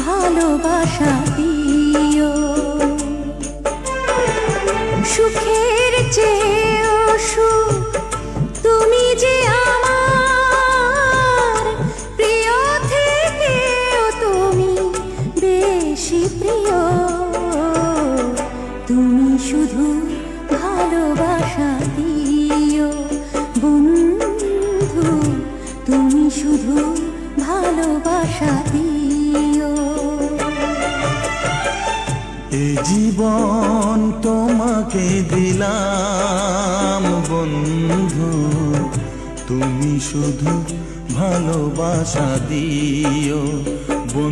ভালোবাসা দিও। সুখের চেয়েও সুখ তুমি যে আমার, প্রিয় থেকেও তুমি বেশি প্রিয়। তুমি শুধু ভালোবাসা দিও বন্ধু, তুমি শুধু ভালোবাসা দিও। এ জীবন তোমাকে দিলাম বন্ধু, তুমি শুধু ভালোবাসা দিও বন্ধু।